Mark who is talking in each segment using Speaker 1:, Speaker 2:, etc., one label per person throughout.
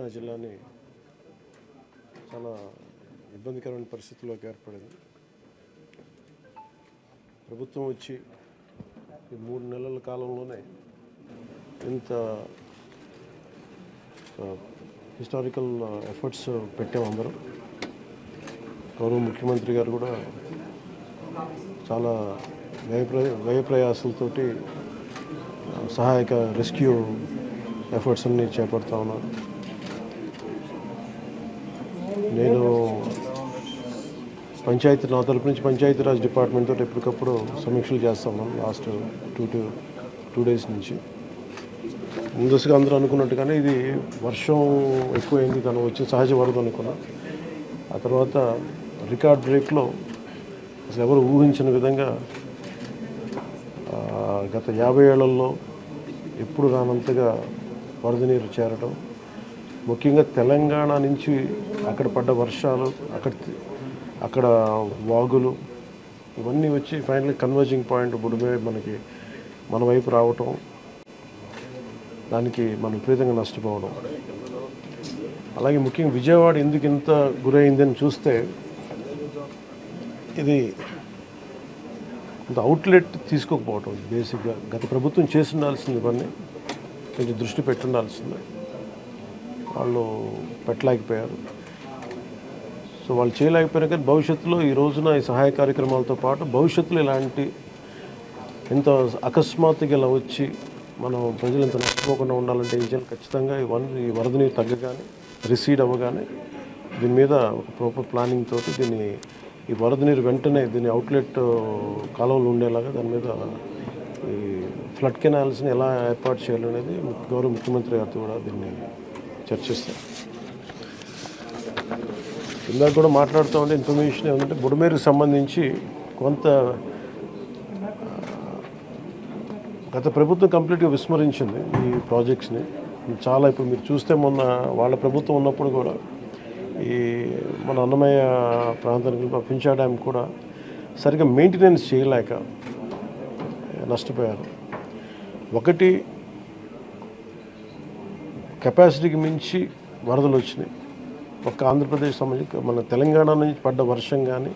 Speaker 1: కృష్ణా జిల్లాని చాలా ఇబ్బందికరమైన పరిస్థితుల్లోకి ఏర్పడింది. ప్రభుత్వం వచ్చి ఈ 3 నెలల కాలంలోనే ఇంత హిస్టారికల్ ఎఫర్ట్స్ పెట్టాము అందరం. గౌరవ ముఖ్యమంత్రి గారు కూడా చాలా వ్యయ ప్రయాసాలతోటి సహాయక రెస్క్యూ ఎఫర్ట్స్ అన్ని చేపడతా ఉన్నాను. నేను నా తరపు నుంచి పంచాయతీరాజ్ డిపార్ట్మెంట్ తోటి ఎప్పటికప్పుడు సమీక్షలు చేస్తా ఉన్నాను. లాస్ట్ టూ డేస్ నుంచి ముందస్తుగా అందరూ అనుకున్నట్టుగానే ఇది వర్షం ఎక్కువైంది, తను వచ్చి సహజ వరద అనుకున్నా. ఆ తర్వాత రికార్డ్ బ్రేక్లో అసలు ఎవరు ఊహించిన విధంగా గత 50 ఏళ్లలో ఎప్పుడు రానంతగా వరద నీరు చేరడం, ముఖ్యంగా తెలంగాణ నుంచి అక్కడ పడ్డ వర్షాలు, అక్కడ వాగులు ఇవన్నీ వచ్చి ఫైనల్లీ కన్వర్జింగ్ పాయింట్ బుడిమే మన వైపు రావటం, దానికి మనం విపరీతంగా నష్టపోవడం. అలాగే ముఖ్యంగా విజయవాడ ఎందుకు ఇంత గురైందని చూస్తే ఇది కొంత అవుట్లెట్ తీసుకోకపోవటం. బేసిక్గా గత ప్రభుత్వం చేసి ఉండాల్సింది ఇవన్నీ కొంచెం దృష్టి పెట్టుండాల్సిందే, వాళ్ళు పెట్టలేకపోయారు. సో వాళ్ళు చేయలేకపోయినా కానీ భవిష్యత్తులో ఈ రోజున ఈ సహాయ కార్యక్రమాలతో పాటు భవిష్యత్తులో ఇలాంటి ఎంత అకస్మాత్తుగా ఇలా వచ్చి మనం ప్రజలు ఎంత నష్టపోకుండా ఉండాలంటే ఏం చేయాలి? ఖచ్చితంగా ఈ వరద నీరు తగ్గగానే, రిసీడ్ అవ్వగానే దీని మీద ఒక ప్రాపర్ ప్లానింగ్ తోటి ఈ వరద నీరు వెంటనే దీని అవుట్లెట్ కాలువలు ఉండేలాగా దాని మీద ఈ ఫ్లడ్ కెనాల్స్ని ఎలా ఏర్పాటు చేయాలనేది గౌరవ ముఖ్యమంత్రి గారితో కూడా దీన్ని చర్చిస్తారు. ఇందాక కూడా మాట్లాడుతూ ఉంటే ఇన్ఫర్మేషన్ ఏమంటే బుడమేరుకు సంబంధించి కొంత గత ప్రభుత్వం కంప్లీట్గా విస్మరించింది ఈ ప్రాజెక్ట్స్ని. చాలా ఇప్పుడు మీరు చూస్తే మొన్న వాళ్ళ ప్రభుత్వం ఉన్నప్పుడు కూడా ఈ మన అన్నమయ్య ప్రాంతానికి పింఛా డ్యామ్ కూడా సరిగ్గా మెయింటెనెన్స్ చేయలేక నష్టపోయారు. ఒకటి కెపాసిటీకి మించి వరదలు వచ్చినాయి. ఒక్క ఆంధ్రప్రదేశ్ సంబంధించి మన తెలంగాణ నుంచి పడ్డ వర్షం కానీ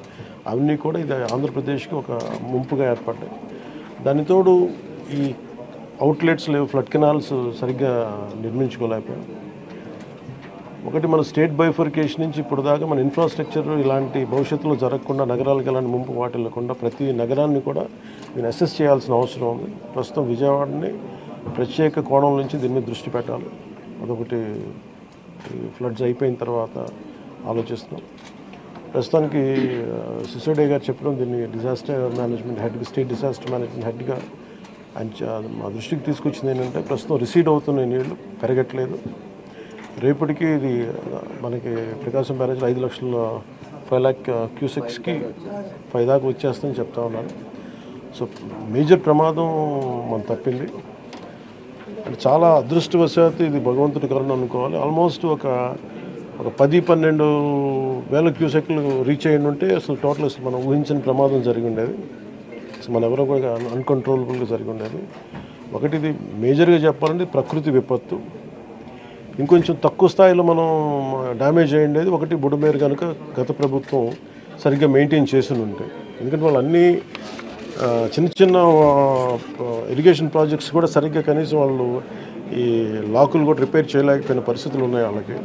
Speaker 1: అవన్నీ కూడా ఇది ఆంధ్రప్రదేశ్కి ఒక ముంపుగా ఏర్పడ్డాయి. దానితోడు ఈ అవుట్లెట్స్ లేవు, ఫ్లడ్ కెనాల్స్ సరిగ్గా నిర్మించుకోలేకపోయాం. ఒకటి మన స్టేట్ బైఫర్కేషన్ నుంచి ఇప్పుడు దాకా మన ఇన్ఫ్రాస్ట్రక్చర్ ఇలాంటి భవిష్యత్తులో జరగకుండా, నగరాలకు ఎలాంటి ముంపు వాటిల్లకుండా ప్రతి నగరాన్ని కూడా నేను అసెస్ చేయాల్సిన అవసరం ఉంది. ప్రస్తుతం విజయవాడని ప్రత్యేక కోణం నుంచి దీని మీద దృష్టి పెట్టాలి. అదొకటి ఫ్లడ్స్ అయిపోయిన తర్వాత ఆలోచిస్తున్నాం. ప్రస్తుతానికి సిసోడే గారు చెప్పడం దీన్ని disaster management head, state disaster management హెడ్గా మా దృష్టికి తీసుకొచ్చింది ఏంటంటే ప్రస్తుతం రిసీడ్ అవుతున్నాయి, నీళ్లు పెరగట్లేదు. రేపటికి ఇది మనకి ప్రకాశం బ్యారేజ్ 5 lakh క్యూసెక్స్కి 5 దాకా వచ్చేస్తుందని చెప్తా ఉన్నాను. సో మేజర్ ప్రమాదం మనం తప్పింది. అంటే చాలా అదృష్టవశాత్తు ఇది భగవంతుడి కరుణ అనుకోవాలి. ఆల్మోస్ట్ ఒక 10-12 వేల క్యూసెక్లు రీచ్ అయ్యి ఉంటే అసలు టోటల్ మనం ఊహించిన ప్రమాదం జరిగి ఉండేది. అసలు మన ఎవరో కూడా అన్కంట్రోలబుల్గా జరిగి ఉండేది. ఒకటి ఇది మేజర్గా చెప్పాలంటే ప్రకృతి విపత్తు. ఇంకొంచెం తక్కువ స్థాయిలో మనం డ్యామేజ్ అయ్యేది ఒకటి బుడమేరు కనుక గత ప్రభుత్వం సరిగ్గా మెయింటైన్ చేసి ఉంటాయి. ఎందుకంటే వాళ్ళు అన్నీ చిన్న ఇరిగేషన్ ప్రాజెక్ట్స్ కూడా సరిగ్గా కనీసం వాళ్ళు ఈ లాకులు కూడా రిపేర్ చేయలేకపోయిన పరిస్థితులు ఉన్నాయి వాళ్ళకి.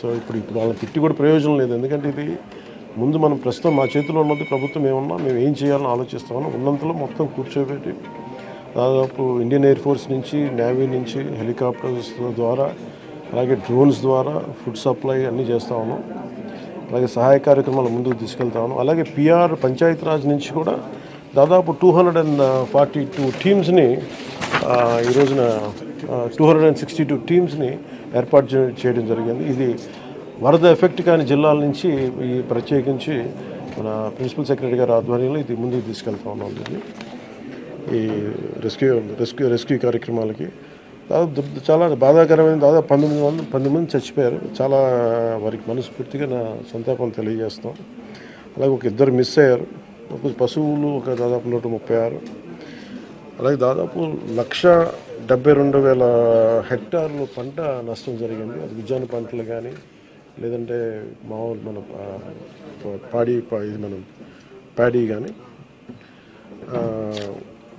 Speaker 1: సో ఇప్పుడు వాళ్ళని తిట్టి కూడా ప్రయోజనం లేదు. ఎందుకంటే ఇది ముందు మనం ప్రస్తుతం మా చేతిలో ఉన్నది ప్రభుత్వం ఏమన్నా మేము ఏం చేయాలని ఆలోచిస్తామని ఉన్నంతలో మొత్తం కూర్చోబెట్టి దాదాపు ఇండియన్ ఎయిర్ ఫోర్స్ నుంచి, నేవీ నుంచి, హెలికాప్టర్స్ ద్వారా, అలాగే డ్రోన్స్ ద్వారా ఫుడ్ సప్లై అన్నీ చేస్తూ ఉన్నాం. అలాగే సహాయ కార్యక్రమాలు ముందుకు తీసుకెళ్తా ఉన్నాం. అలాగే పిఆర్ పంచాయతీరాజ్ నుంచి కూడా దాదాపు 242 టీమ్స్ని ఈ రోజున 262 టీమ్స్ని ఏర్పాటు చేయడం జరిగింది. ఇది వరద ఎఫెక్ట్ కాని జిల్లాల నుంచి ఈ ప్రత్యేకించి మన ప్రిన్సిపల్ సెక్రటరీ గారి ఆధ్వర్యంలో ఇది ముందుకు తీసుకెళ్తా ఉన్నాం. ఈ రెస్క్యూ కార్యక్రమాలకి చాలా బాధాకరమైన దాదాపు 19 మంది చచ్చిపోయారు. చాలా వారికి మనస్ఫూర్తిగా నా సంతాపాలు తెలియజేస్తాం. అలాగే 2 మిస్ అయ్యారు. పశువులు దాదాపు 136. అలాగే దాదాపు 1,72,000 హెక్టార్లు పంట నష్టం జరిగింది. అది ఉద్యాన పంటలు కానీ లేదంటే మామూలు మన ఇది మనం ప్యాడీ కానీ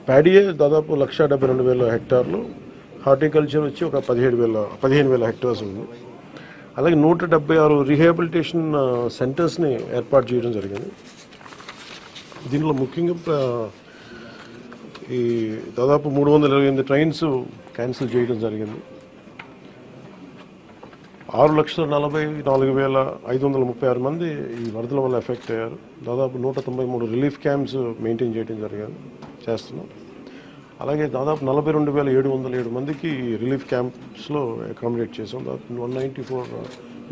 Speaker 1: ప్యాడీయే దాదాపు 1,72,000 హెక్టార్లు. హార్టికల్చర్ వచ్చి ఒక 15,000 హెక్టార్స్ ఉంది. అలాగే 176 రీహాబిలిటేషన్ సెంటర్స్ని ఏర్పాటు చేయడం జరిగింది. దీనిలో ముఖ్యంగా ఈ దాదాపు 328 ట్రైన్స్ క్యాన్సిల్ చేయడం జరిగింది. 6,44,536 మంది ఈ వరదల వల్ల ఎఫెక్ట్ అయ్యారు. దాదాపు 193 రిలీఫ్ క్యాంప్స్ మెయింటైన్ చేయడం చేస్తున్నాం. అలాగే దాదాపు 42,707 మందికి రిలీఫ్ క్యాంప్స్లో అకామిడేట్ చేసాం. దాదాపు 194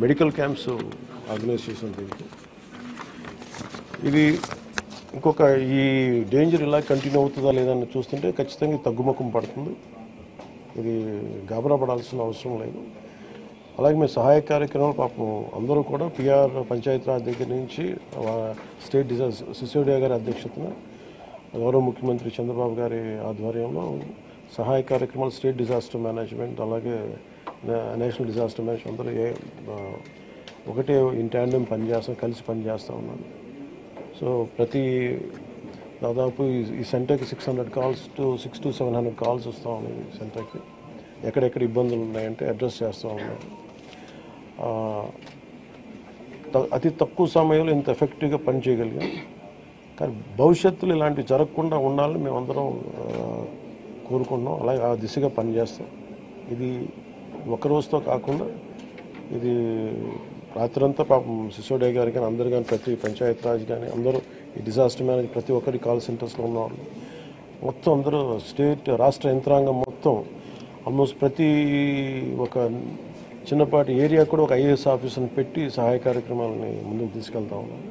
Speaker 1: మెడికల్ క్యాంప్స్ ఆర్గనైజ్ చేసాం. దీనికి ఇది ఇంకొక ఈ డేంజర్ ఇలా కంటిన్యూ అవుతుందా లేదని చూస్తుంటే ఖచ్చితంగా తగ్గుముఖం పడుతుంది. ఇది గాబరా పడాల్సిన అవసరం లేదు. అలాగే మేము సహాయ కార్యక్రమాలు పాపం అందరూ కూడా పిఆర్ పంచాయతీరాజ్ దగ్గర నుంచి స్టేట్ సిసోడియా గారి అధ్యక్షతన గౌరవ ముఖ్యమంత్రి చంద్రబాబు గారి ఆధ్వర్యంలో సహాయ కార్యక్రమాలు స్టేట్ డిజాస్టర్ మేనేజ్మెంట్ అలాగే నేషనల్ డిజాస్టర్ మేనేజ్మెంట్ అందరూ ఒకటే ఇన్ ట్యాండెం కలిసి పనిచేస్తూ ఉన్నాను. సో దాదాపు ఈ సెంటర్కి 600 to 700 కాల్స్ వస్తూ ఉన్నాయి. ఈ సెంటర్కి ఎక్కడెక్కడ ఇబ్బందులు ఉన్నాయంటే అడ్రస్ చేస్తూ ఉన్నాం. అతి తక్కువ సమయంలో ఇంత ఎఫెక్టివ్గా పనిచేయగలిగాం. కానీ భవిష్యత్తులో ఇలాంటివి జరగకుండా ఉండాలని మేమందరం కోరుకుంటున్నాం. అలాగే ఆ దిశగా పనిచేస్తాం. ఇది ఒక రోజుతో కాకుండా ఇది రాత్రంతా పాపం సిసోడియా గారి కానీ అందరు కానీ ప్రతి పంచాయతీరాజ్ కానీ అందరూ ఈ డిజాస్టర్ మేనేజ్ ప్రతి ఒక్కరి కాల్ సెంటర్స్లో ఉన్నవాళ్ళు మొత్తం అందరూ రాష్ట్ర యంత్రాంగం మొత్తం ఆల్మోస్ట్ ప్రతి ఒక చిన్నపాటి ఏరియా కూడా ఒక IAS ఆఫీసర్ని పెట్టి సహాయ కార్యక్రమాలని ముందుకు తీసుకెళ్తా ఉన్నాం.